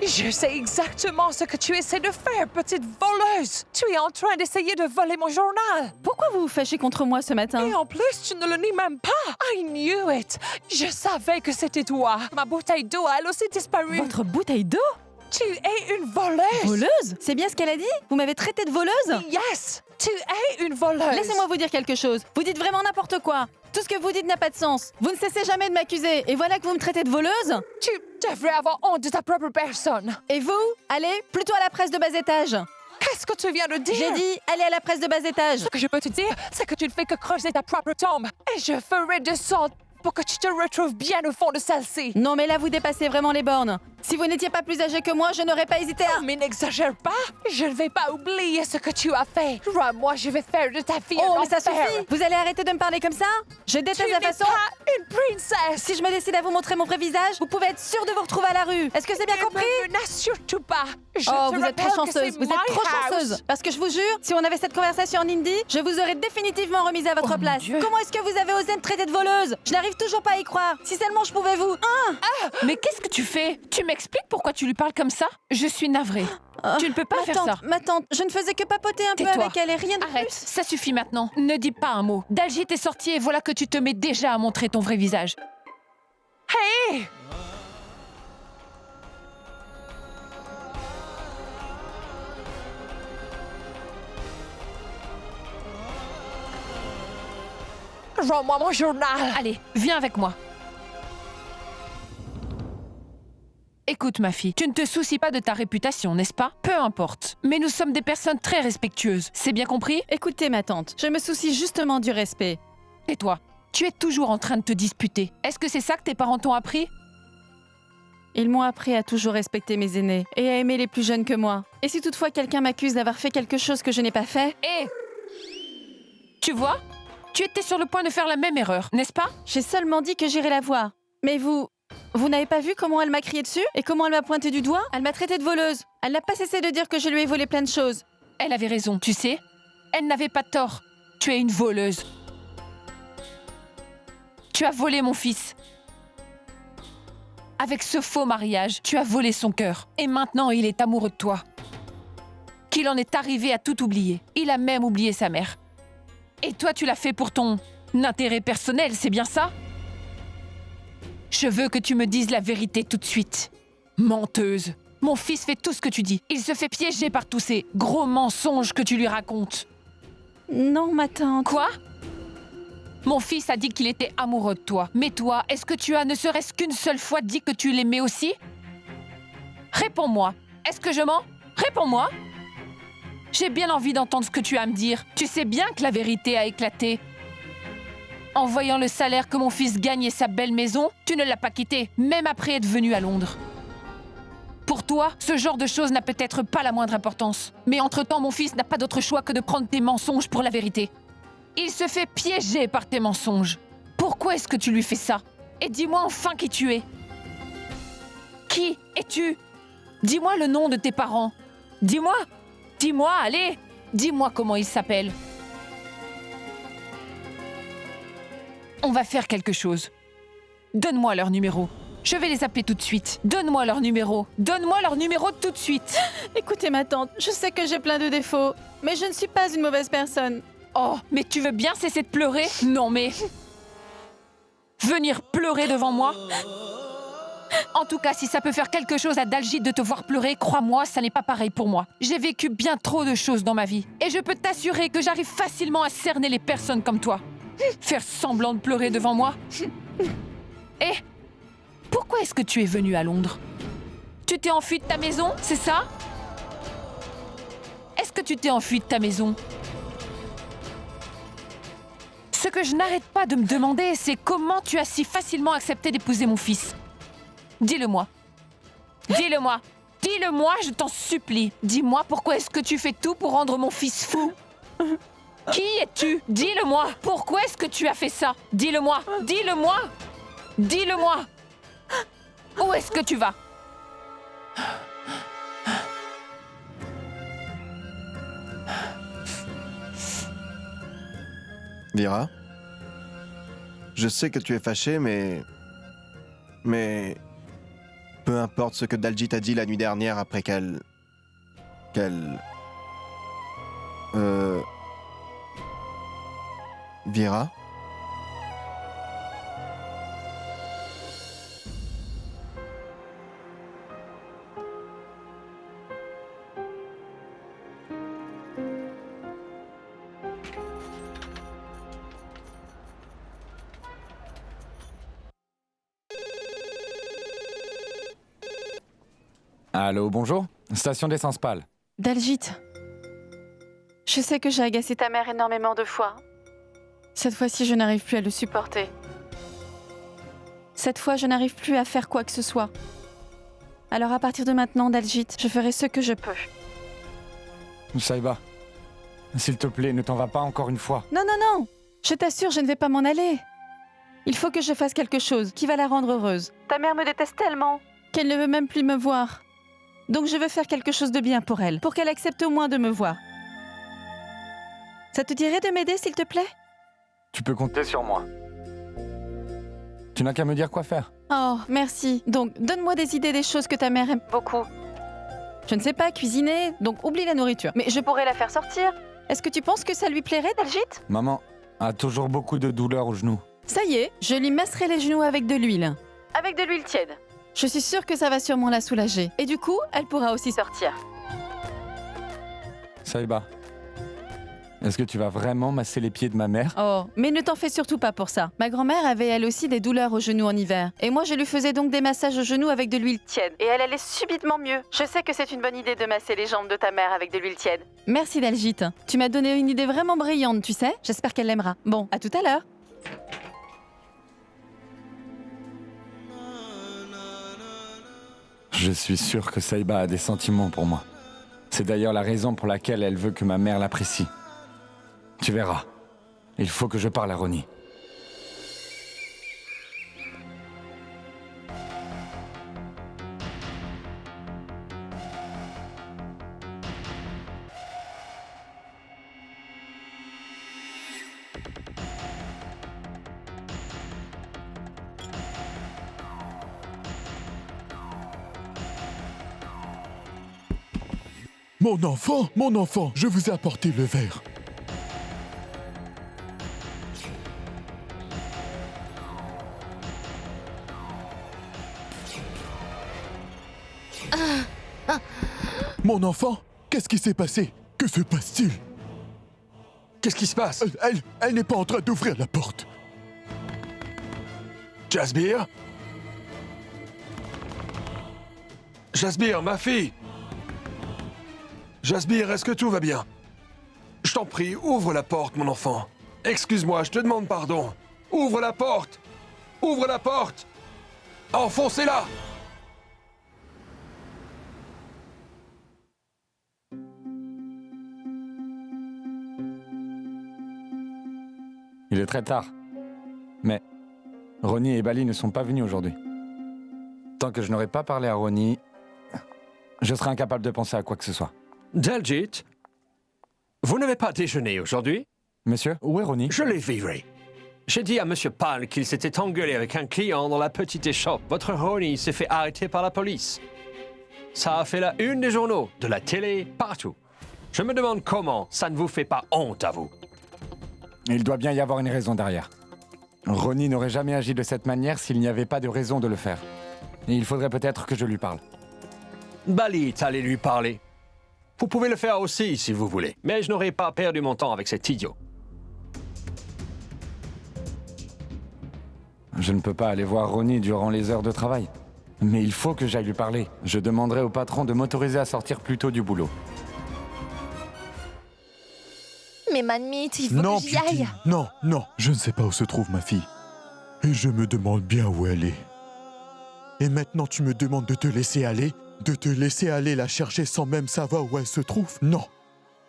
Je sais exactement ce que tu essaies de faire, petite voleuse. Tu es en train d'essayer de voler mon journal. Pourquoi vous vous fâchez contre moi ce matin? Et en plus, tu ne le nies même pas. I knew it. Je savais que c'était toi. Ma bouteille d'eau a elle aussi disparu. Votre bouteille d'eau? Tu es une voleuse. Voleuse? C'est bien ce qu'elle a dit? Vous m'avez traité de voleuse? Yes, tu es une voleuse. Laissez-moi vous dire quelque chose. Vous dites vraiment n'importe quoi. Tout ce que vous dites n'a pas de sens. Vous ne cessez jamais de m'accuser. Et voilà que vous me traitez de voleuse? Tu devrais avoir honte de ta propre personne. Et vous? Allez, plutôt à la presse de bas étage. Qu'est-ce que tu viens de dire? J'ai dit, allez à la presse de bas étage. Ce que je peux te dire, c'est que tu ne fais que creuser ta propre tombe. Et je ferai de sorte pour que tu te retrouves bien au fond de celle-ci. Non mais là vous dépassez vraiment les bornes. Si vous n'étiez pas plus âgé que moi, je n'aurais pas hésité à... Mais n'exagère pas. Je ne vais pas oublier ce que tu as fait. Crois-moi, je vais faire de ta fille Oh un mais ça enfer. suffit. Vous allez arrêter de me parler comme ça? Je Tu déteste n'es la façon... pas une princesse. Si je me décide à vous montrer mon vrai visage, vous pouvez être sûr de vous retrouver à la rue. Est-ce que c'est bien compris? Ne menace surtout pas. Je Oh, te vous êtes trop rappelle que chanceuse, c'est vous êtes my trop house. chanceuse. Parce que je vous jure, si on avait cette conversation en hindi, je vous aurais définitivement remise à votre Oh, mon place. Dieu. Comment est-ce que vous avez osé me traiter de voleuse? Je n'arrive toujours pas à y croire. Si seulement je pouvais vous... Mais qu'est-ce que tu fais? Tu m'expliques pourquoi tu lui parles comme ça? Je suis navrée. Tu ne peux pas ma faire tante, ça. Ma tante, je ne faisais que papoter un peu Tais-toi. avec elle et rien de Arrête, plus. ça suffit maintenant. Ne dis pas un mot. Dalgit est sorti et voilà que tu te mets déjà à montrer ton vrai visage. Hey! Rends-moi mon journal. Allez, viens avec moi. Écoute, ma fille, tu ne te soucies pas de ta réputation, n'est-ce pas? Peu importe. Mais nous sommes des personnes très respectueuses. C'est bien compris? Écoutez ma tante, je me soucie justement du respect. Et toi? Tu es toujours en train de te disputer. Est-ce que c'est ça que tes parents t'ont appris? Ils m'ont appris à toujours respecter mes aînés et à aimer les plus jeunes que moi. Et si toutefois quelqu'un m'accuse d'avoir fait quelque chose que je n'ai pas fait, Hé! Tu vois? Tu étais sur le point de faire la même erreur, n'est-ce pas? j'ai seulement dit que j'irai la voir. Mais vous n'avez pas vu comment elle m'a crié dessus et comment elle m'a pointé du doigt? Elle m'a traité de voleuse. Elle n'a pas cessé de dire que je lui ai volé plein de choses. Elle avait raison, tu sais. Elle n'avait pas tort. Tu es une voleuse. Tu as volé mon fils. Avec ce faux mariage, tu as volé son cœur. Et maintenant, il est amoureux de toi. Qu'il en est arrivé à tout oublier. Il a même oublié sa mère. Et toi, tu l'as fait pour ton intérêt personnel, c'est bien ça? Je veux que tu me dises la vérité tout de suite. Menteuse. Mon fils fait tout ce que tu dis. Il se fait piéger par tous ces gros mensonges que tu lui racontes. Non, ma tante. Quoi? Mon fils a dit qu'il était amoureux de toi. Mais toi, est-ce que tu as ne serait-ce qu'une seule fois dit que tu l'aimais aussi? Réponds-moi. Est-ce que je mens? Réponds-moi. J'ai bien envie d'entendre ce que tu as à me dire. Tu sais bien que la vérité a éclaté. En voyant le salaire que mon fils gagne et sa belle maison, tu ne l'as pas quitté, même après être venu à Londres. Pour toi, ce genre de choses n'a peut-être pas la moindre importance. Mais entre-temps, mon fils n'a pas d'autre choix que de prendre tes mensonges pour la vérité. Il se fait piéger par tes mensonges. Pourquoi est-ce que tu lui fais ça? Et dis-moi enfin qui tu es. Qui es-tu? Dis-moi le nom de tes parents. Dis-moi. Dis-moi, allez. Dis-moi comment ils s'appellent. On va faire quelque chose. Donne-moi leur numéro. Je vais les appeler tout de suite. Donne-moi leur numéro. Donne-moi leur numéro tout de suite. Écoutez ma tante, je sais que j'ai plein de défauts, mais je ne suis pas une mauvaise personne. Oh, mais tu veux bien cesser de pleurer? Non, mais... Venir pleurer devant moi? En tout cas, si ça peut faire quelque chose à Dalgit de te voir pleurer, crois-moi, ça n'est pas pareil pour moi. J'ai vécu bien trop de choses dans ma vie. Et je peux t'assurer que j'arrive facilement à cerner les personnes comme toi. Faire semblant de pleurer devant moi? Et pourquoi est-ce que tu es venu à Londres? Tu t'es enfui de ta maison, c'est ça? Est-ce que tu t'es enfui de ta maison? Ce que je n'arrête pas de me demander, c'est comment tu as si facilement accepté d'épouser mon fils. Dis-le-moi. Dis-le-moi. Dis-le-moi, je t'en supplie. Dis-moi pourquoi est-ce que tu fais tout pour rendre mon fils fou? Qui es-tu? Dis-le-moi. Pourquoi est-ce que tu as fait ça? Dis-le-moi. Dis-le-moi. Dis-le-moi. Où est-ce que tu vas? Vira, je sais que tu es fâchée, mais... Peu importe ce que Daljit a dit la nuit dernière après qu'elle... Vira? Allô, bonjour. Station d'essence pâle. Daljit, je sais que j'ai agacé ta mère énormément de fois. Cette fois-ci, je n'arrive plus à le supporter. Cette fois, je n'arrive plus à faire quoi que ce soit. Alors à partir de maintenant, Daljit, je ferai ce que je peux. Saïba, s'il te plaît, ne t'en va pas encore une fois. Non, non, non! Je t'assure, je ne vais pas m'en aller. Il faut que je fasse quelque chose qui va la rendre heureuse. Ta mère me déteste tellement qu'elle ne veut même plus me voir. Donc je veux faire quelque chose de bien pour elle, pour qu'elle accepte au moins de me voir. Ça te dirait de m'aider, s'il te plaît? Tu peux compter sur moi. Tu n'as qu'à me dire quoi faire. Oh, merci. Donc, donne-moi des idées des choses que ta mère aime beaucoup. Je ne sais pas cuisiner, donc oublie la nourriture. Mais je pourrais la faire sortir. Est-ce que tu penses que ça lui plairait, Daljit? Maman a toujours beaucoup de douleurs aux genoux. Ça y est, je lui masserai les genoux avec de l'huile. Avec de l'huile tiède. Je suis sûre que ça va sûrement la soulager. Et du coup, elle pourra aussi sortir. Saïba, est-ce que tu vas vraiment masser les pieds de ma mère? Oh, mais ne t'en fais surtout pas pour ça. Ma grand-mère avait elle aussi des douleurs aux genoux en hiver. Et moi, je lui faisais donc des massages aux genoux avec de l'huile tiède. Et elle allait subitement mieux. Je sais que c'est une bonne idée de masser les jambes de ta mère avec de l'huile tiède. Merci, Daljit. Tu m'as donné une idée vraiment brillante, tu sais. J'espère qu'elle l'aimera. Bon, à tout à l'heure. Je suis sûr que Saïba a des sentiments pour moi. C'est d'ailleurs la raison pour laquelle elle veut que ma mère l'apprécie. Tu verras. Il faut que je parle à Ronnie. Mon enfant, je vous ai apporté le verre. Mon enfant, qu'est-ce qui s'est passé? Que se passe-t-il? Qu'est-ce qui se passe? Elle n'est pas en train d'ouvrir la porte. Jasbir? Jasbir, ma fille! Jasbir, est-ce que tout va bien? Je t'en prie, ouvre la porte, mon enfant. Excuse-moi, je te demande pardon. Ouvre la porte! Ouvre la porte! Enfoncez-la! Il est très tard. Mais Ronnie et Bali ne sont pas venus aujourd'hui. Tant que je n'aurai pas parlé à Ronnie, je serai incapable de penser à quoi que ce soit. Daljit, vous n'avez pas déjeuné aujourd'hui? Monsieur, où est Ronnie? Je les vivrai. J'ai dit à Monsieur Pal qu'il s'était engueulé avec un client dans la petite échoppe. Votre Ronnie s'est fait arrêter par la police. Ça a fait la une des journaux, de la télé, partout. Je me demande comment ça ne vous fait pas honte à vous. Il doit bien y avoir une raison derrière. Ronnie n'aurait jamais agi de cette manière s'il n'y avait pas de raison de le faire. Et il faudrait peut-être que je lui parle. Balit, allez lui parler. Vous pouvez le faire aussi si vous voulez, mais je n'aurai pas perdu mon temps avec cet idiot. Je ne peux pas aller voir Ronnie durant les heures de travail. Mais il faut que j'aille lui parler. Je demanderai au patron de m'autoriser à sortir plus tôt du boulot. Mais Manmeet, il faut Non, que j'y aille. Beauty, non, je ne sais pas où se trouve ma fille. Et je me demande bien où elle est. Et maintenant tu me demandes de te laisser aller? De te laisser aller la chercher sans même savoir où elle se trouve? Non,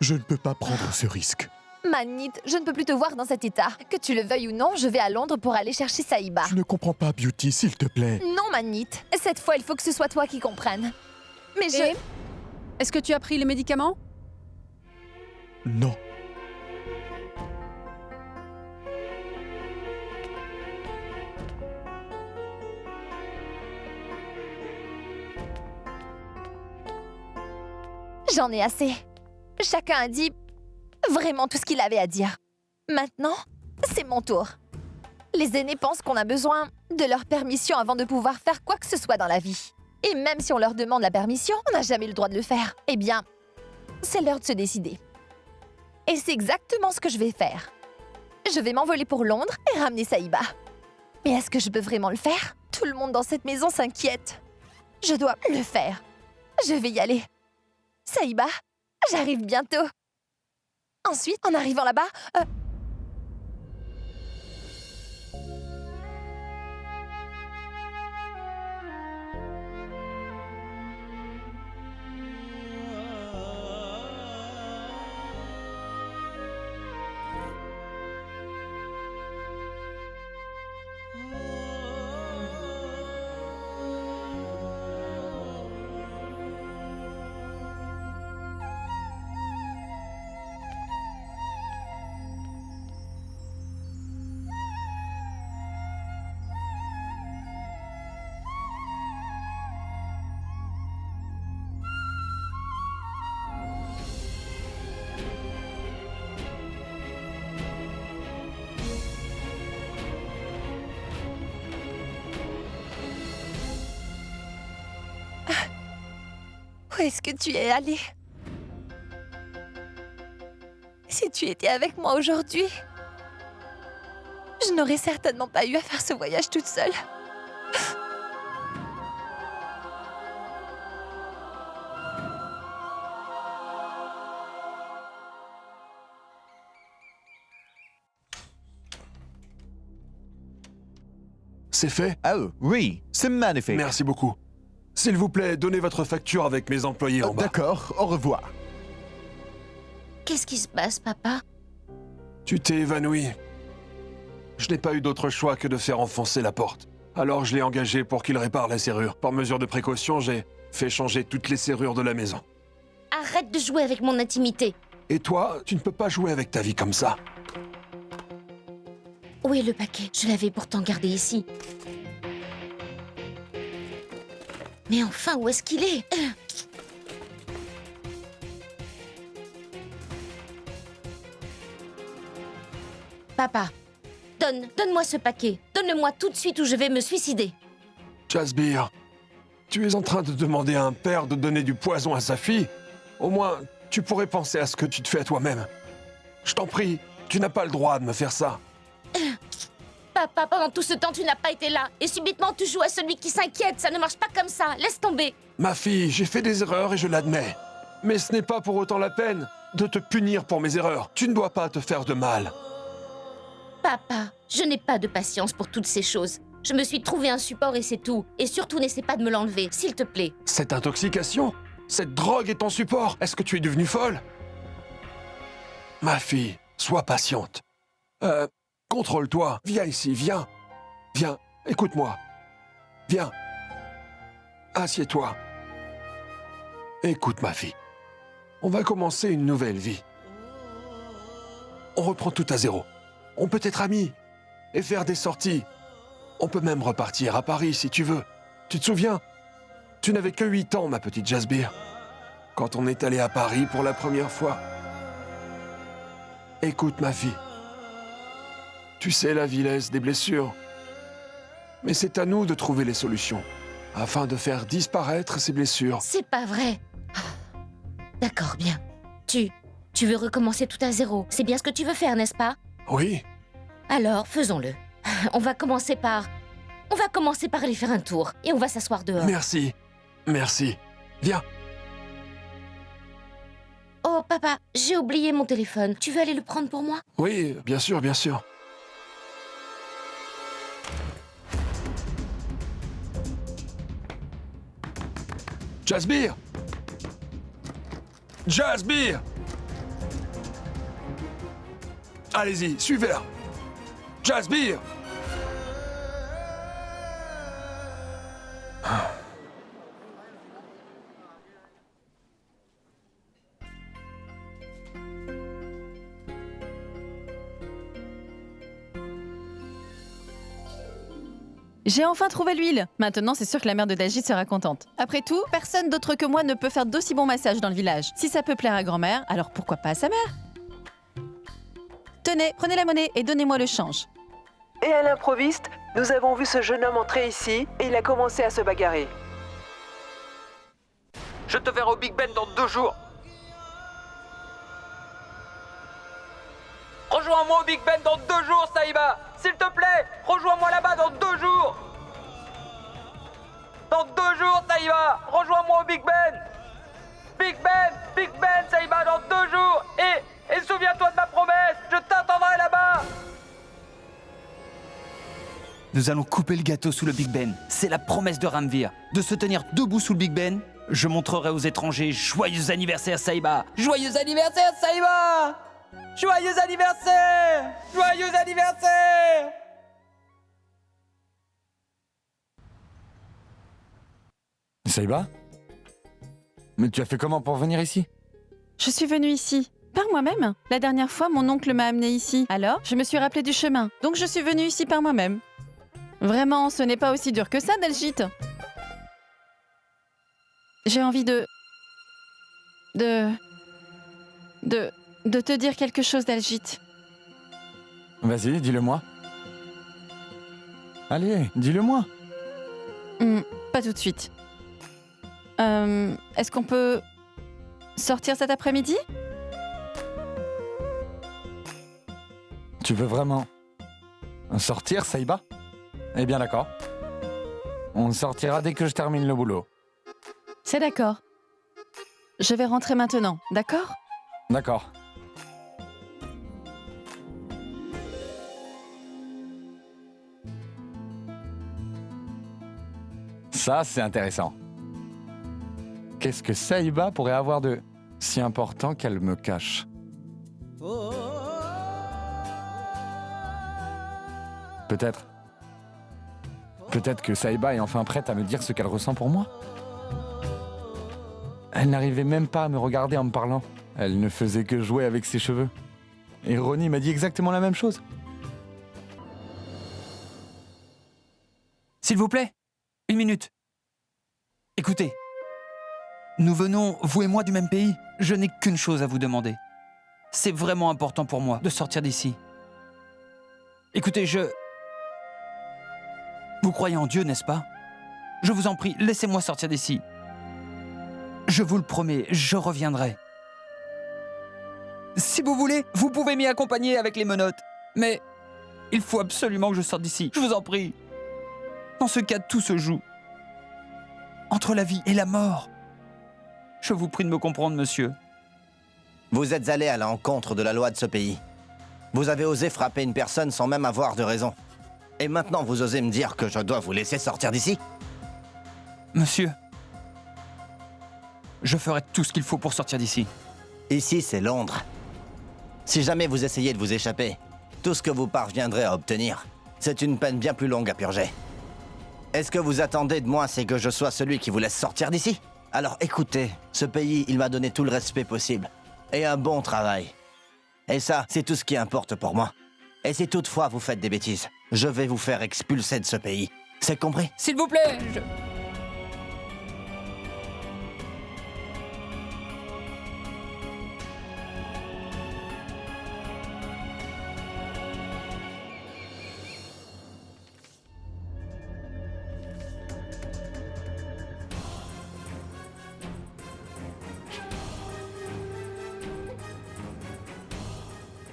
je ne peux pas prendre ce risque. Manmeet, je ne peux plus te voir dans cet état. Que tu le veuilles ou non, je vais à Londres pour aller chercher Saïba. Tu ne comprends pas, Beauty, s'il te plaît. Non, Manmeet. Cette fois, il faut que ce soit toi qui comprennes. Mais je... Est-ce que tu as pris les médicaments? Non. J'en ai assez. Chacun a dit vraiment tout ce qu'il avait à dire. Maintenant, c'est mon tour. Les aînés pensent qu'on a besoin de leur permission avant de pouvoir faire quoi que ce soit dans la vie. Et même si on leur demande la permission, on n'a jamais le droit de le faire. Eh bien, c'est l'heure de se décider. Et c'est exactement ce que je vais faire. Je vais m'envoler pour Londres et ramener Saïba. Mais est-ce que je peux vraiment le faire? Tout le monde dans cette maison s'inquiète. Je dois le faire. Je vais y aller. Saïba, j'arrive bientôt. Ensuite, en arrivant là-bas... Où est-ce que tu es allé? Si tu étais avec moi aujourd'hui, je n'aurais certainement pas eu à faire ce voyage toute seule. C'est fait? Oh, oui, c'est magnifique. Merci beaucoup. S'il vous plaît, donnez votre facture avec mes employés en bas. D'accord, au revoir. Qu'est-ce qui se passe, papa? Tu t'es évanoui. Je n'ai pas eu d'autre choix que de faire enfoncer la porte. Alors je l'ai engagé pour qu'il répare la serrure. Par mesure de précaution, j'ai fait changer toutes les serrures de la maison. Arrête de jouer avec mon intimité. Et toi, tu ne peux pas jouer avec ta vie comme ça. Où est le paquet? Je l'avais pourtant gardé ici. Mais enfin, où est-ce qu'il est? Papa, donne-moi ce paquet. Donne-le-moi tout de suite ou je vais me suicider. Jasbir, tu es en train de demander à un père de donner du poison à sa fille? Au moins, tu pourrais penser à ce que tu te fais à toi-même. Je t'en prie, tu n'as pas le droit de me faire ça. Papa, pendant tout ce temps, tu n'as pas été là. Et subitement, tu joues à celui qui s'inquiète. Ça ne marche pas comme ça. Laisse tomber. Ma fille, j'ai fait des erreurs et je l'admets. Mais ce n'est pas pour autant la peine de te punir pour mes erreurs. Tu ne dois pas te faire de mal. Papa, je n'ai pas de patience pour toutes ces choses. Je me suis trouvé un support et c'est tout. Et surtout, n'essaie pas de me l'enlever, s'il te plaît. Cette intoxication, cette drogue est ton support. Est-ce que tu es devenue folle? Ma fille, sois patiente. Contrôle-toi. Viens ici, viens. Viens, écoute-moi. Viens. Assieds-toi. Écoute, ma fille. On va commencer une nouvelle vie. On reprend tout à zéro. On peut être amis et faire des sorties. On peut même repartir à Paris si tu veux. Tu te souviens? Tu n'avais que 8 ans, ma petite Jasbir, quand on est allé à Paris pour la première fois. Écoute, ma fille. Tu sais la vilesse des blessures. Mais c'est à nous de trouver les solutions, afin de faire disparaître ces blessures. C'est pas vrai. D'accord, bien. Tu veux recommencer tout à zéro. C'est bien ce que tu veux faire, n'est-ce pas? Oui. Alors, faisons-le. On va commencer par aller faire un tour. Et on va s'asseoir dehors. Merci. Merci. Viens. Oh, papa, j'ai oublié mon téléphone. Tu veux aller le prendre pour moi? Oui, bien sûr, bien sûr. Jasbir! Jasbir! Allez-y, suivez-la! Jasbir! J'ai enfin trouvé l'huile. Maintenant, c'est sûr que la mère de Dalgit sera contente. Après tout, personne d'autre que moi ne peut faire d'aussi bons massages dans le village. Si ça peut plaire à grand-mère, alors pourquoi pas à sa mère? Tenez, prenez la monnaie et donnez-moi le change. Et à l'improviste, nous avons vu ce jeune homme entrer ici et il a commencé à se bagarrer. Je te verrai au Big Ben dans 2 jours. Rejoins-moi au Big Ben dans 2 jours, Saïba. S'il te plaît, rejoins-moi là-bas dans 2 jours. Dans 2 jours, Saïba. Rejoins-moi au Big Ben. Big Ben, Saïba, dans 2 jours. Et souviens-toi de ma promesse. Je t'attendrai là-bas. Nous allons couper le gâteau sous le Big Ben. C'est la promesse de Ramvir. De se tenir debout sous le Big Ben. Je montrerai aux étrangers. Joyeux anniversaire, Saïba. Joyeux anniversaire, Saïba. Joyeux anniversaire. Joyeux anniversaire. Saïba? Mais tu as fait comment pour venir ici? Je suis venue ici. Par moi-même. La dernière fois, mon oncle m'a amenée ici. Alors, je me suis rappelé du chemin. Donc, je suis venue ici par moi-même. Vraiment, ce n'est pas aussi dur que ça, Dalgit. J'ai envie de te dire quelque chose, Dalgit. Vas-y, dis-le-moi. Allez, dis-le-moi. Pas tout de suite. Est-ce qu'on peut sortir cet après-midi? Tu veux vraiment sortir, Saïba? Eh bien d'accord. On sortira dès que je termine le boulot. C'est d'accord. Je vais rentrer maintenant, d'accord? D'accord. Ça, c'est intéressant. Qu'est-ce que Saïba pourrait avoir de si important qu'elle me cache? Peut-être. Peut-être que Saïba est enfin prête à me dire ce qu'elle ressent pour moi. Elle n'arrivait même pas à me regarder en me parlant. Elle ne faisait que jouer avec ses cheveux. Et Ronnie m'a dit exactement la même chose. S'il vous plaît, 1 minute. Écoutez, nous venons, vous et moi, du même pays. Je n'ai qu'une chose à vous demander. C'est vraiment important pour moi de sortir d'ici. Écoutez, Vous croyez en Dieu, n'est-ce pas? Je vous en prie, laissez-moi sortir d'ici. Je vous le promets, je reviendrai. Si vous voulez, vous pouvez m'y accompagner avec les menottes. Mais il faut absolument que je sorte d'ici, je vous en prie. Dans ce cas, tout se joue. Entre la vie et la mort. Je vous prie de me comprendre, monsieur. Vous êtes allé à l'encontre de la loi de ce pays. Vous avez osé frapper une personne sans même avoir de raison. Et maintenant, vous osez me dire que je dois vous laisser sortir d'ici? Monsieur, je ferai tout ce qu'il faut pour sortir d'ici. Ici, c'est Londres. Si jamais vous essayez de vous échapper, tout ce que vous parviendrez à obtenir, c'est une peine bien plus longue à purger. Est-ce que vous attendez de moi, c'est que je sois celui qui vous laisse sortir d'ici? Alors écoutez, ce pays, il m'a donné tout le respect possible. Et un bon travail. Et ça, c'est tout ce qui importe pour moi. Et si toutefois vous faites des bêtises, je vais vous faire expulser de ce pays. C'est compris? S'il vous plaît,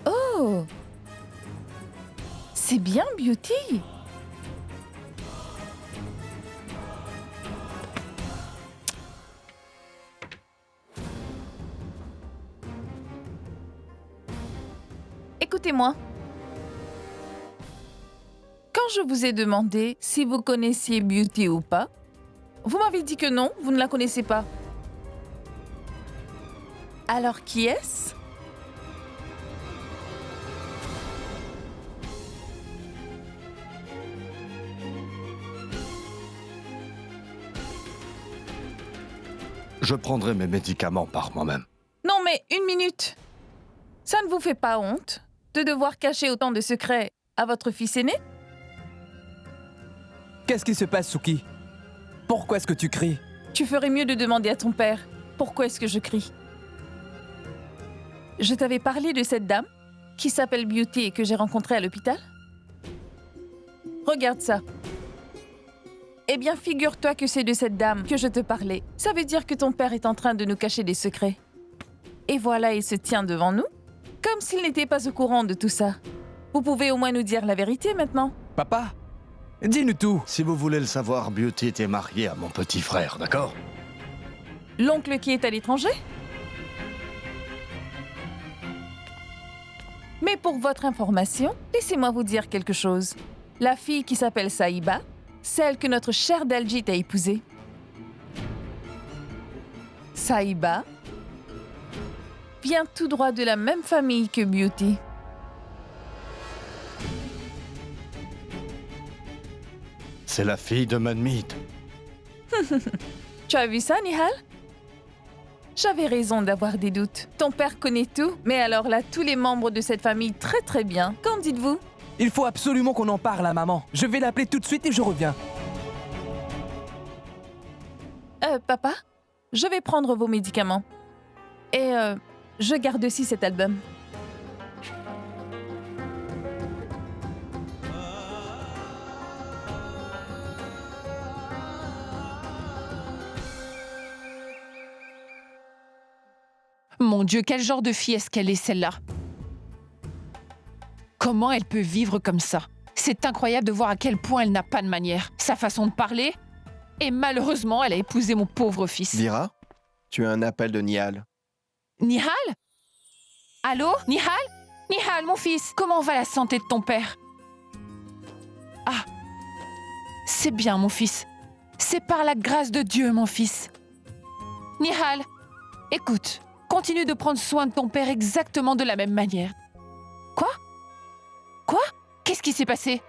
Oh! C'est bien, Beauty! Écoutez-moi. Quand je vous ai demandé si vous connaissiez Beauty ou pas, vous m'avez dit que non, vous ne la connaissez pas. Alors qui est-ce? Je prendrai mes médicaments par moi-même. Non mais 1 minute. Ça ne vous fait pas honte de devoir cacher autant de secrets à votre fils aîné? Qu'est-ce qui se passe, Suki? Pourquoi est-ce que tu cries? Tu ferais mieux de demander à ton père. Pourquoi est-ce que je crie? Je t'avais parlé de cette dame qui s'appelle Beauty et que j'ai rencontrée à l'hôpital? Regarde ça. Eh bien, figure-toi que c'est de cette dame que je te parlais. Ça veut dire que ton père est en train de nous cacher des secrets. Et voilà, il se tient devant nous, comme s'il n'était pas au courant de tout ça. Vous pouvez au moins nous dire la vérité maintenant. Papa, dis-nous tout. Si vous voulez le savoir, Beauty était mariée à mon petit frère, d'accord? L'oncle qui est à l'étranger? Mais pour votre information, laissez-moi vous dire quelque chose. La fille qui s'appelle Saïba, celle que notre cher Daljeet a épousée. Saïba vient tout droit de la même famille que Beauty. C'est la fille de Manmeet. Tu as vu ça, Nihal? J'avais raison d'avoir des doutes. Ton père connaît tout, mais alors là, tous les membres de cette famille très très bien. Qu'en dites-vous? Il faut absolument qu'on en parle à maman. Je vais l'appeler tout de suite et je reviens. Papa, je vais prendre vos médicaments. Et je garde aussi cet album. Mon Dieu, quel genre de fille est-ce qu'elle est, celle-là? Comment elle peut vivre comme ça? C'est incroyable de voir à quel point elle n'a pas de manière. Sa façon de parler. Et malheureusement, elle a épousé mon pauvre fils. Vira, tu as un appel de Nihal. Nihal? Allô? Nihal? Nihal, mon fils, comment va la santé de ton père? Ah, c'est bien, mon fils. C'est par la grâce de Dieu, mon fils. Nihal, écoute, continue de prendre soin de ton père exactement de la même manière. Quoi? Quoi? Qu'est-ce qui s'est passé?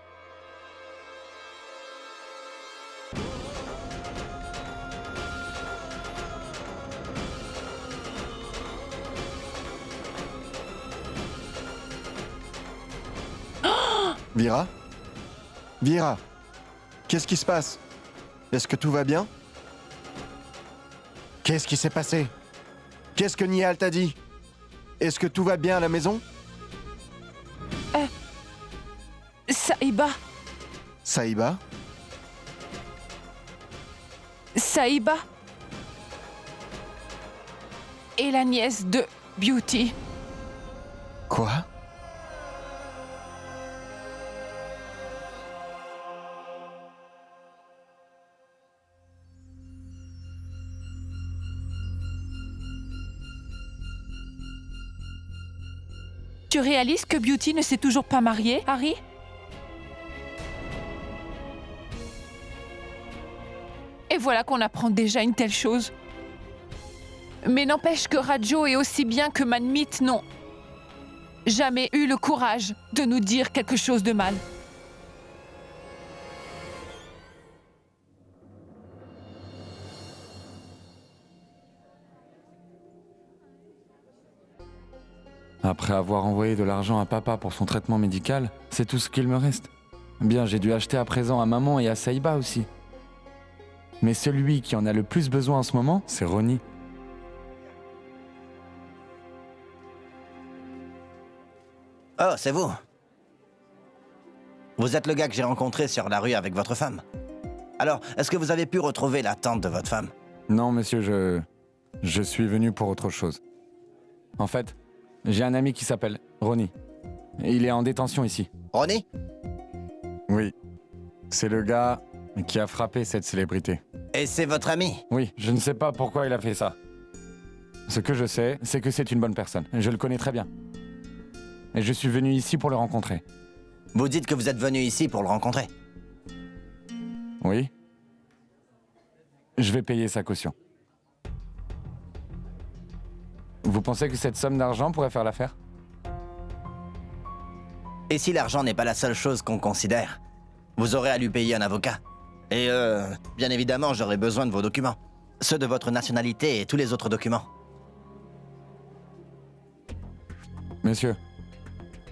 Vira? Vira, qu'est-ce qui se passe? Est-ce que tout va bien? Qu'est-ce qui s'est passé? Qu'est-ce que Nihal t'a dit? Est-ce que tout va bien à la maison? Saïba? Saïba? Saïba? Et la nièce de Beauty. Quoi? Tu réalises que Beauty ne s'est toujours pas mariée, Harry? Et voilà qu'on apprend déjà une telle chose. Mais n'empêche que Rajo et aussi bien que Manmeet n'ont jamais eu le courage de nous dire quelque chose de mal. Après avoir envoyé de l'argent à papa pour son traitement médical, c'est tout ce qu'il me reste. Bien, j'ai dû acheter à présent à maman et à Saïba aussi. Mais celui qui en a le plus besoin en ce moment, c'est Ronnie. Oh, c'est vous. Vous êtes le gars que j'ai rencontré sur la rue avec votre femme. Alors, est-ce que vous avez pu retrouver la tante de votre femme? Non, monsieur, je suis venu pour autre chose. En fait, j'ai un ami qui s'appelle Ronnie. Il est en détention ici. Ronnie? Oui. C'est le gars qui a frappé cette célébrité. Et c'est votre ami? Oui, je ne sais pas pourquoi il a fait ça. Ce que je sais, c'est que c'est une bonne personne. Je le connais très bien. Et je suis venu ici pour le rencontrer. Vous dites que vous êtes venu ici pour le rencontrer? Oui. Je vais payer sa caution. Vous pensez que cette somme d'argent pourrait faire l'affaire? Et si l'argent n'est pas la seule chose qu'on considère, vous aurez à lui payer un avocat. Et bien évidemment, j'aurai besoin de vos documents. Ceux de votre nationalité et tous les autres documents. Monsieur,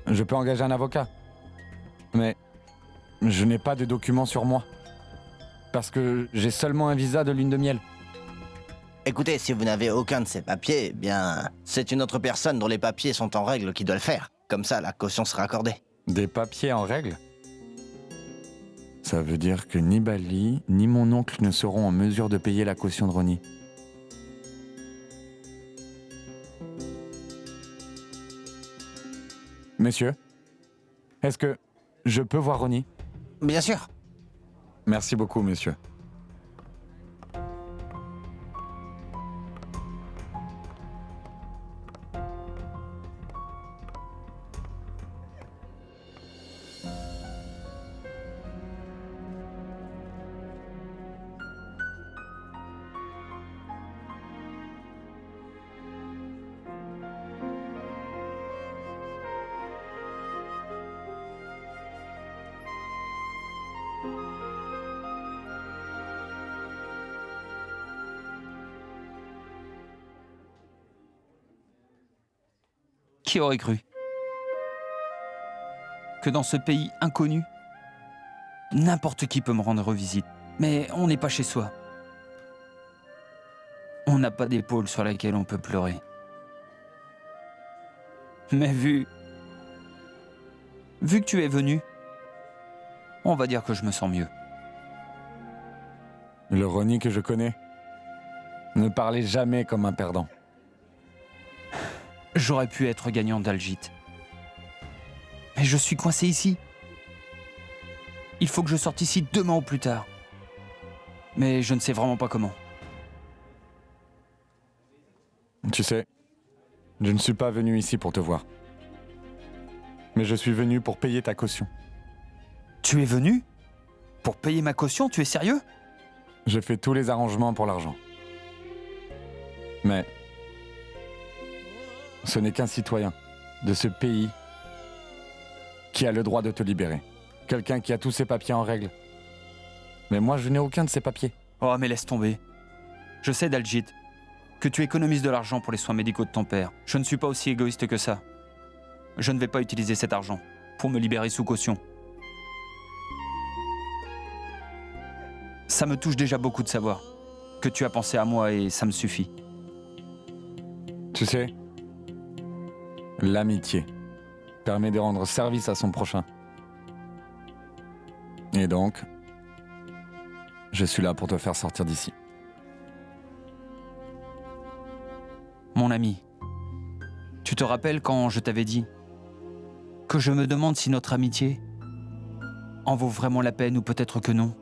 je peux engager un avocat. Mais je n'ai pas de documents sur moi. parce que j'ai seulement un visa de lune de miel. Écoutez, si vous n'avez aucun de ces papiers, eh bien, c'est une autre personne dont les papiers sont en règle qui doit le faire. Comme ça, la caution sera accordée. Des papiers en règle? Ça veut dire que ni Bali, ni mon oncle ne seront en mesure de payer la caution de Ronnie. Messieurs, est-ce que je peux voir Ronnie? Bien sûr. Merci beaucoup, messieurs. Qui aurait cru que dans ce pays inconnu, n'importe qui peut me rendre visite. Mais on n'est pas chez soi. On n'a pas d'épaule sur laquelle on peut pleurer. Mais vu que tu es venu, on va dire que je me sens mieux. Le Ronnie que je connais ne parlait jamais comme un perdant. J'aurais pu être gagnant d'Algit. Mais je suis coincé ici. Il faut que je sorte ici demain ou plus tard. Mais je ne sais vraiment pas comment. Tu sais, je ne suis pas venu ici pour te voir. Mais je suis venu pour payer ta caution. Tu es venu? Pour payer ma caution? Tu es sérieux? J'ai fait tous les arrangements pour l'argent. Mais ce n'est qu'un citoyen de ce pays qui a le droit de te libérer. Quelqu'un qui a tous ses papiers en règle. Mais moi, je n'ai aucun de ces papiers. Oh, mais laisse tomber. Je sais, Dalgit, que tu économises de l'argent pour les soins médicaux de ton père. Je ne suis pas aussi égoïste que ça. Je ne vais pas utiliser cet argent pour me libérer sous caution. Ça me touche déjà beaucoup de savoir que tu as pensé à moi et ça me suffit. Tu sais, l'amitié permet de rendre service à son prochain. Et donc, je suis là pour te faire sortir d'ici. Mon ami, tu te rappelles quand je t'avais dit que je me demande si notre amitié en vaut vraiment la peine ou peut-être que non?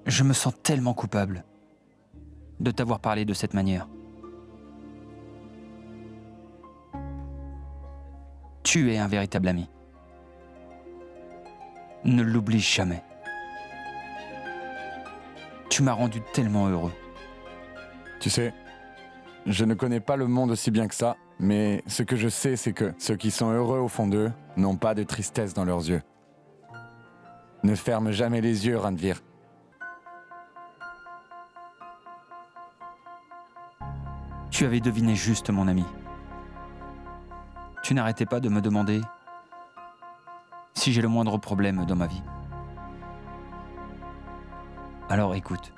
Je me sens tellement coupable de t'avoir parlé de cette manière. Tu es un véritable ami. Ne l'oublie jamais. Tu m'as rendu tellement heureux. Tu sais, je ne connais pas le monde aussi bien que ça, mais ce que je sais, c'est que ceux qui sont heureux au fond d'eux n'ont pas de tristesse dans leurs yeux. Ne ferme jamais les yeux, Ranvir. Tu avais deviné juste, mon ami. Tu n'arrêtais pas de me demander si j'ai le moindre problème dans ma vie. Alors écoute.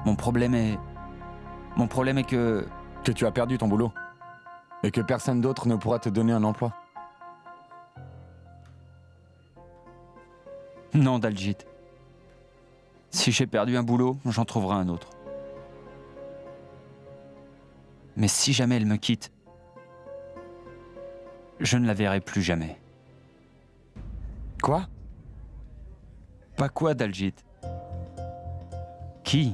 Mon problème est que... Que tu as perdu ton boulot. Et que personne d'autre ne pourra te donner un emploi. Non, Dalgit. Si j'ai perdu un boulot, j'en trouverai un autre. Mais si jamais elle me quitte, je ne la verrai plus jamais. Quoi? Pas quoi, Dalgit? Qui?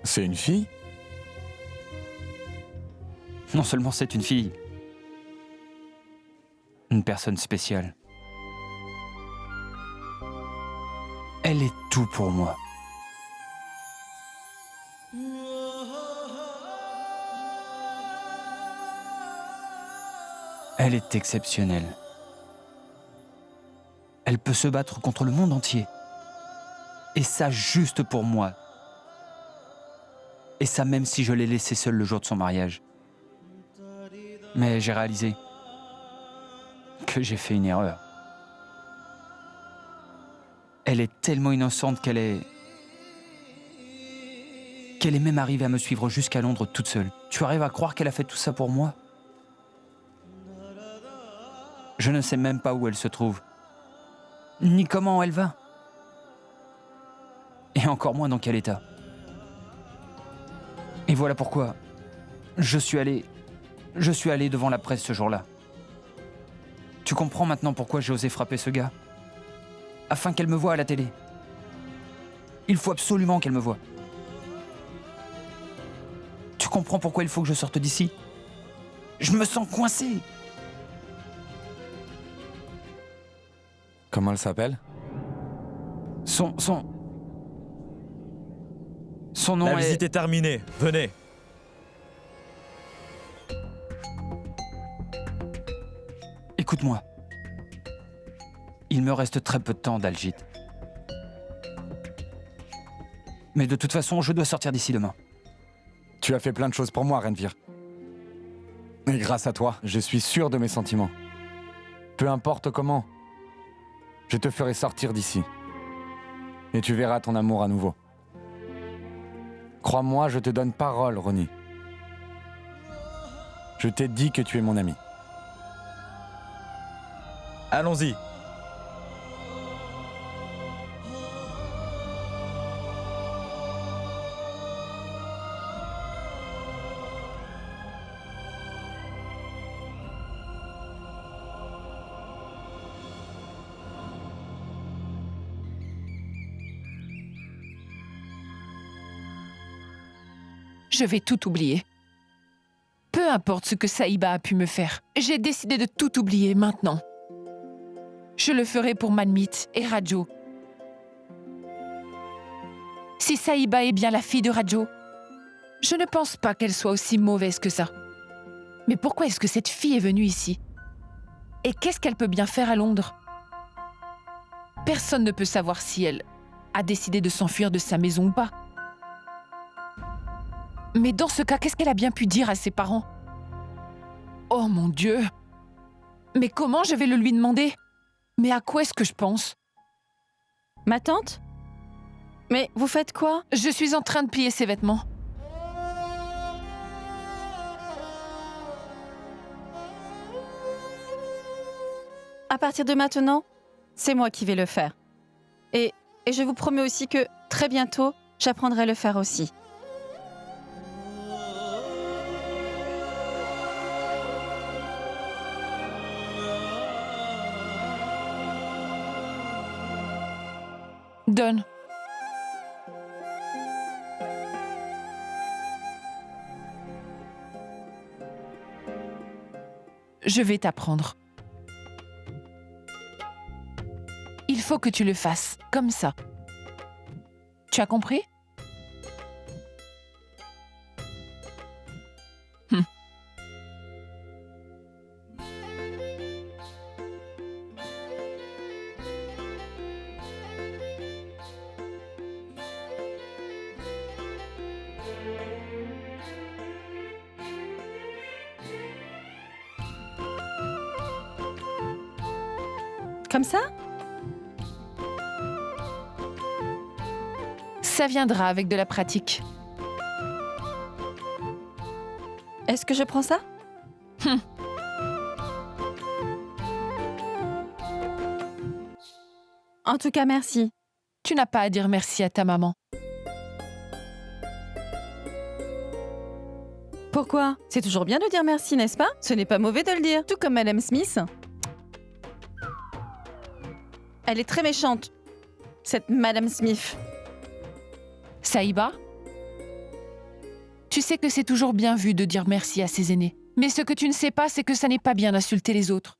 C'est une fille? Non seulement c'est une fille, une personne spéciale. Elle est tout pour moi. Elle est exceptionnelle. Elle peut se battre contre le monde entier. Et ça juste pour moi. Et ça même si je l'ai laissée seule le jour de son mariage. Mais j'ai réalisé que j'ai fait une erreur. Elle est tellement innocente qu'elle est même arrivée à me suivre jusqu'à Londres toute seule. Tu arrives à croire qu'elle a fait tout ça pour moi? Je ne sais même pas où elle se trouve, ni comment elle va, et encore moins dans quel état. Et voilà pourquoi je suis allé devant la presse ce jour-là. Tu comprends maintenant pourquoi j'ai osé frapper ce gars? Afin qu'elle me voie à la télé. Il faut absolument qu'elle me voie. Tu comprends pourquoi il faut que je sorte d'ici? Je me sens coincé. Comment elle s'appelle? Son nom La visite est terminée. Venez. Écoute-moi. Il me reste très peu de temps, Dalgit. Mais de toute façon, je dois sortir d'ici demain. Tu as fait plein de choses pour moi, Renvir. Et grâce à toi, je suis sûr de mes sentiments. Peu importe comment, je te ferai sortir d'ici. Et tu verras ton amour à nouveau. Crois-moi, je te donne parole, Ronnie. Je t'ai dit que tu es mon ami. Allons-y. Je vais tout oublier. Peu importe ce que Saïba a pu me faire, j'ai décidé de tout oublier maintenant. Je le ferai pour Manmit et Rajo. Si Saïba est bien la fille de Rajo, je ne pense pas qu'elle soit aussi mauvaise que ça. Mais pourquoi est-ce que cette fille est venue ici? Et qu'est-ce qu'elle peut bien faire à Londres? Personne ne peut savoir si elle a décidé de s'enfuir de sa maison ou pas. Mais dans ce cas, qu'est-ce qu'elle a bien pu dire à ses parents? Oh mon Dieu! Mais comment je vais le lui demander? Mais à quoi est-ce que je pense? Ma tante? Mais vous faites quoi? Je suis en train de plier ses vêtements. À partir de maintenant, c'est moi qui vais le faire. Et je vous promets aussi que, très bientôt, j'apprendrai à le faire aussi. Donne. Je vais t'apprendre. Il faut que tu le fasses, comme ça. Tu as compris? Comme ça? Ça viendra avec de la pratique. Est-ce que je prends ça? En tout cas, merci. Tu n'as pas à dire merci à ta maman. Pourquoi? C'est toujours bien de dire merci, n'est-ce pas? Ce n'est pas mauvais de le dire, tout comme Madame Smith. Elle est très méchante, cette Madame Smith. Saïba? Tu sais que c'est toujours bien vu de dire merci à ses aînés. Mais ce que tu ne sais pas, c'est que ça n'est pas bien d'insulter les autres.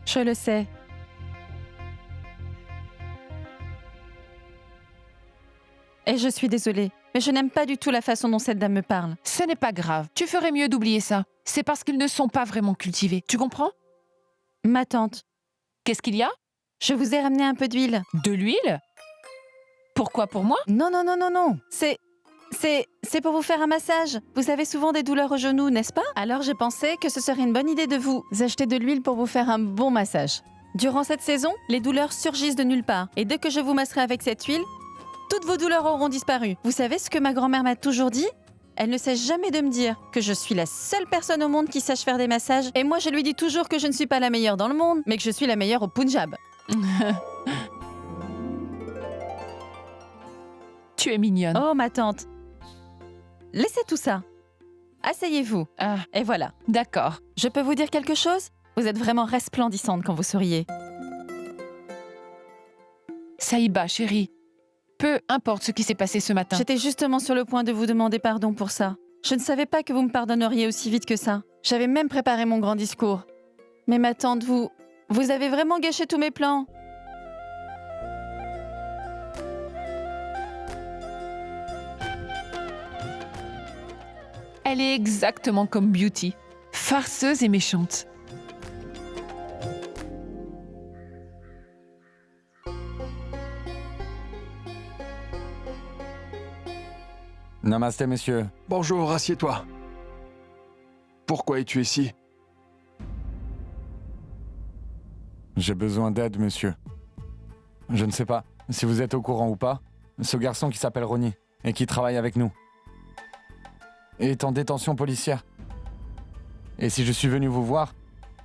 Je le sais. Et je suis désolée, mais je n'aime pas du tout la façon dont cette dame me parle. Ce n'est pas grave. Tu ferais mieux d'oublier ça. C'est parce qu'ils ne sont pas vraiment cultivés. Tu comprends? Ma tante. Qu'est-ce qu'il y a? Je vous ai ramené un peu d'huile. De l'huile? Pourquoi pour moi? Non, non, non, non, non. C'est pour vous faire un massage. Vous avez souvent des douleurs au genou, n'est-ce pas? Alors j'ai pensé que ce serait une bonne idée de vous acheter de l'huile pour vous faire un bon massage. Durant cette saison, les douleurs surgissent de nulle part. Et dès que je vous masserai avec cette huile, toutes vos douleurs auront disparu. Vous savez ce que ma grand-mère m'a toujours dit? Elle ne cesse jamais de me dire que je suis la seule personne au monde qui sache faire des massages. Et moi, je lui dis toujours que je ne suis pas la meilleure dans le monde, mais que je suis la meilleure au Punjab. Tu es mignonne. Oh, ma tante. Laissez tout ça. Asseyez-vous. Ah, Et voilà. d'accord. Je peux vous dire quelque chose? Vous êtes vraiment resplendissante quand vous souriez. Saïba, chérie, peu importe ce qui s'est passé ce matin. J'étais justement sur le point de vous demander pardon pour ça. Je ne savais pas que vous me pardonneriez aussi vite que ça. J'avais même préparé mon grand discours. Mais ma tante, vous avez vraiment gâché tous mes plans. Elle est exactement comme Beauty, farceuse et méchante. Namasté, monsieur. Bonjour, assieds-toi. Pourquoi es-tu ici? J'ai besoin d'aide, monsieur. Je ne sais pas si vous êtes au courant ou pas. Ce garçon qui s'appelle Ronnie et qui travaille avec nous est en détention policière. Et si je suis venu vous voir,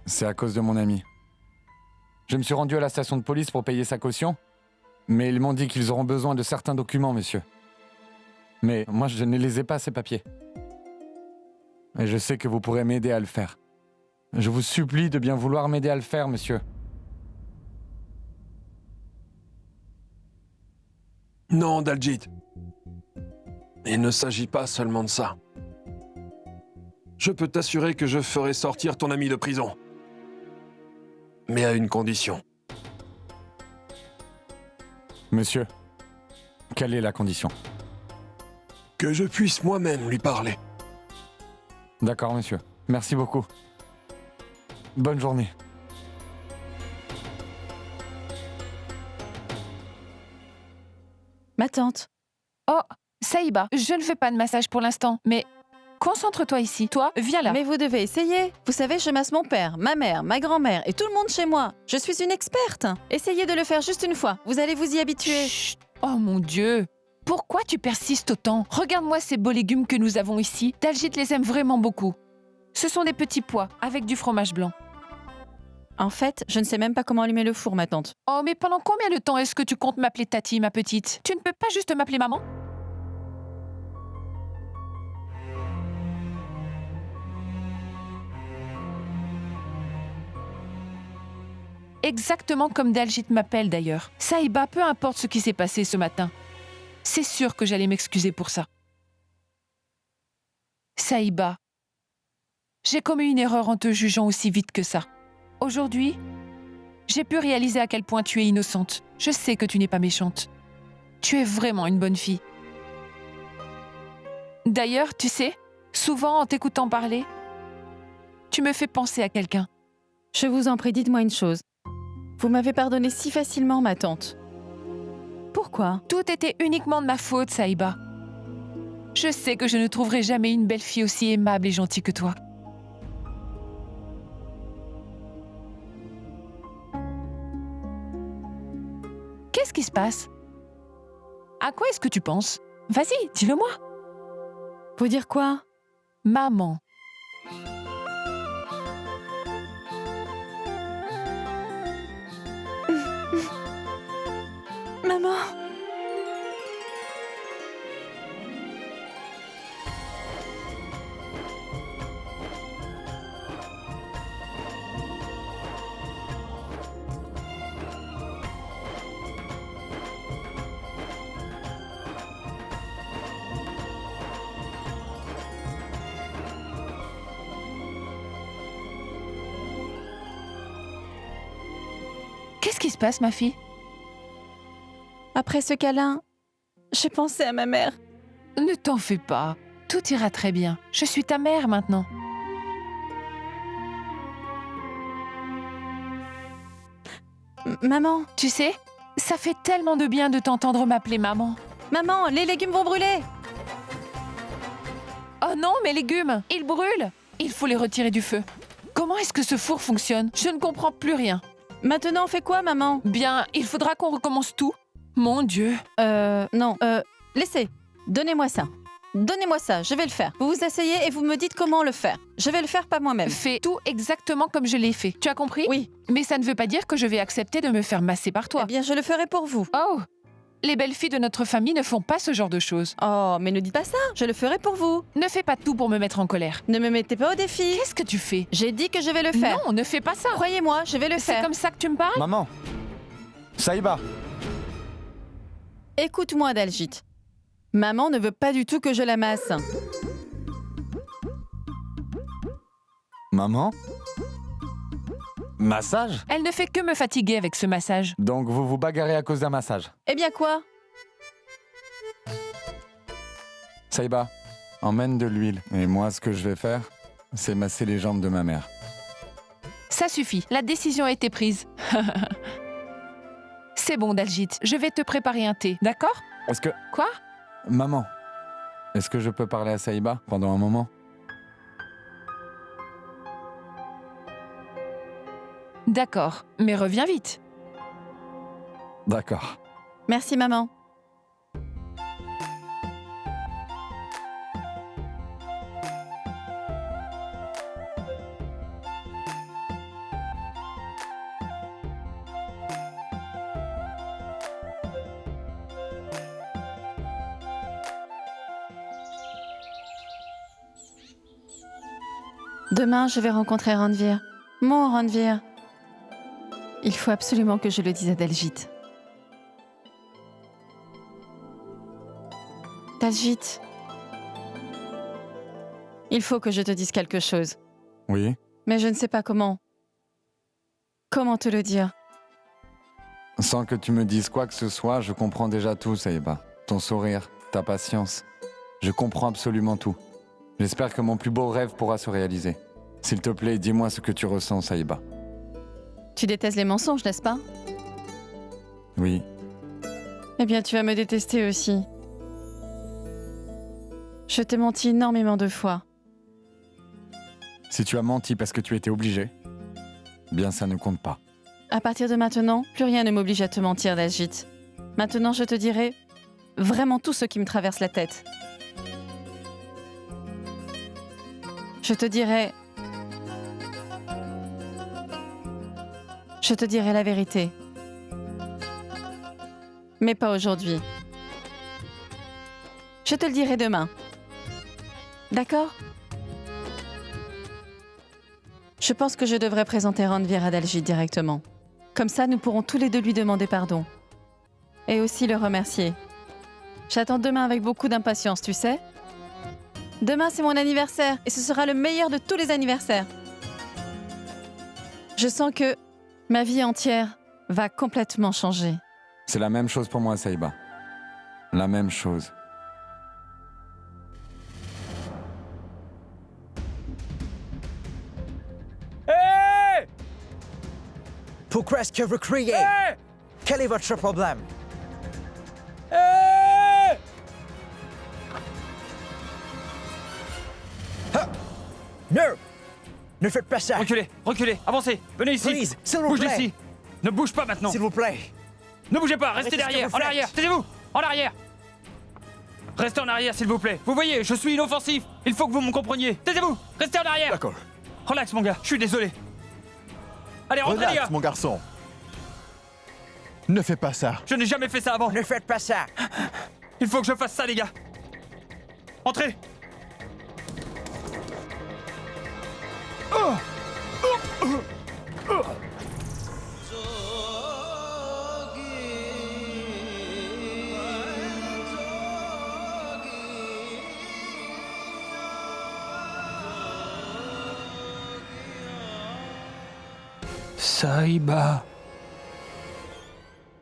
c'est à cause de mon ami. Je me suis rendu à la station de police pour payer sa caution, mais ils m'ont dit qu'ils auront besoin de certains documents, monsieur. Mais moi, je ne les ai pas, ces papiers. Et je sais que vous pourrez m'aider à le faire. Je vous supplie de bien vouloir m'aider à le faire, monsieur. Non, Daljit. Il ne s'agit pas seulement de ça. Je peux t'assurer que je ferai sortir ton ami de prison. Mais à une condition. Monsieur, quelle est la condition? Que je puisse moi-même lui parler. D'accord, monsieur. Merci beaucoup. Bonne journée. Ma tante. Oh, Saïba, je ne fais pas de massage pour l'instant, mais concentre-toi ici. Toi, viens là. Mais vous devez essayer. Vous savez, je masse mon père, ma mère, ma grand-mère et tout le monde chez moi. Je suis une experte. Essayez de le faire juste une fois. Vous allez vous y habituer. Chut. Oh mon Dieu. Pourquoi tu persistes autant? Regarde-moi ces beaux légumes que nous avons ici. Daljit les aime vraiment beaucoup. Ce sont des petits pois avec du fromage blanc. En fait, je ne sais même pas comment allumer le four, ma tante. Oh, mais pendant combien de temps est-ce que tu comptes m'appeler Tati, ma petite? Tu ne peux pas juste m'appeler maman? Exactement comme Daljit m'appelle d'ailleurs. Saïba, peu importe ce qui s'est passé ce matin. C'est sûr que j'allais m'excuser pour ça. Saïba, j'ai commis une erreur en te jugeant aussi vite que ça. Aujourd'hui, j'ai pu réaliser à quel point tu es innocente. Je sais que tu n'es pas méchante. Tu es vraiment une bonne fille. D'ailleurs, tu sais, souvent en t'écoutant parler, tu me fais penser à quelqu'un. Je vous en prie, dites-moi une chose. Vous m'avez pardonné si facilement, ma tante. Pourquoi? Tout était uniquement de ma faute, Saïba. Je sais que je ne trouverai jamais une belle fille aussi aimable et gentille que toi. Qu'est-ce qui se passe? À quoi est-ce que tu penses? Vas-y, dis-le-moi. Vous dire quoi? Maman. Maman. Qu'est-ce qui se passe, ma fille? Après ce câlin, j'ai pensé à ma mère. Ne t'en fais pas. Tout ira très bien. Je suis ta mère maintenant. Maman. Tu sais, Ça fait tellement de bien de t'entendre m'appeler maman. Maman, les légumes vont brûler! Oh non, mes légumes, ils brûlent. Il faut les retirer du feu. Comment est-ce que ce four fonctionne? Je ne comprends plus rien. Maintenant, on fait quoi, maman? Bien, il faudra qu'on recommence tout. Mon Dieu. Non, laissez. Donnez-moi ça. Donnez-moi ça, je vais le faire. Vous vous asseyez et vous me dites comment le faire. Je vais le faire pas moi-même. Fais tout exactement comme je l'ai fait. Tu as compris? Oui. Mais ça ne veut pas dire que je vais accepter de me faire masser par toi. Eh bien, je le ferai pour vous. Oh, les belles filles de notre famille ne font pas ce genre de choses. Oh, mais ne dites pas ça. Je le ferai pour vous. Ne fais pas tout pour me mettre en colère. Ne me mettez pas au défi. Qu'est-ce que tu fais? J'ai dit que je vais le faire. Non, ne fais pas ça. Croyez-moi, je vais le faire. C'est comme ça que tu me parles? Maman! Saïba! Écoute-moi, Daljit. Maman ne veut pas du tout que je la masse. Maman? Massage? Elle ne fait que me fatiguer avec ce massage. Donc vous vous bagarrez à cause d'un massage. Eh bien quoi? Saïba, emmène de l'huile. Et moi, ce que je vais faire, c'est masser les jambes de ma mère. Ça suffit, la décision a été prise. C'est bon, Daljit, je vais te préparer un thé, d'accord? Est-ce que... Quoi? Maman, est-ce que je peux parler à Saïba pendant un moment? D'accord, mais reviens vite. D'accord. Merci, maman. Demain, je vais rencontrer Ranvir. Mon Ranvir. Il faut absolument que je le dise à Daljit. Daljit. Il faut que je te dise quelque chose. Oui? Mais je ne sais pas comment. Comment te le dire? Sans que tu me dises quoi que ce soit, je comprends déjà tout, Saïba. Ton sourire, ta patience. Je comprends absolument tout. J'espère que mon plus beau rêve pourra se réaliser. S'il te plaît, dis-moi ce que tu ressens, Saïba. Tu détestes les mensonges, n'est-ce pas? Oui. Eh bien, tu vas me détester aussi. Je t'ai menti énormément de fois. Si tu as menti parce que tu étais obligé, bien ça ne compte pas. À partir de maintenant, plus rien ne m'oblige à te mentir, Daljit. Maintenant, je te dirai vraiment tout ce qui me traverse la tête. Je te dirai la vérité. Mais pas aujourd'hui. Je te le dirai demain. D'accord? Je pense que je devrais présenter Ranvir à Daljit directement. Comme ça, nous pourrons tous les deux lui demander pardon. Et aussi le remercier. J'attends demain avec beaucoup d'impatience, tu sais? Demain, c'est mon anniversaire et ce sera le meilleur de tous les anniversaires. Je sens que ma vie entière va complètement changer. C'est la même chose pour moi, Saïba. La même chose. Hé! Pourquoi est-ce que vous criez? Hé! Quel est votre problème? Hé! Non! Ne faites pas ça! Reculez, reculez, avancez, venez ici. Please, s'il vous Bouge plaît. d'ici. Ne bouge pas maintenant. S'il vous plaît! Ne bougez pas, restez Arrêtez ce que derrière, vous en faites. arrière, taisez-vous, en arrière. Restez en arrière, s'il vous plaît. Vous voyez, je suis inoffensif. Il faut que vous me compreniez. Taisez-vous, restez en arrière. D'accord. Relax, mon gars, je suis désolé. Allez, rentrez, les gars. Relax, mon garçon. Ne fais pas ça. Je n'ai jamais fait ça avant. Ne faites pas ça! Il faut que je fasse ça, les gars. Entrez. Saïba.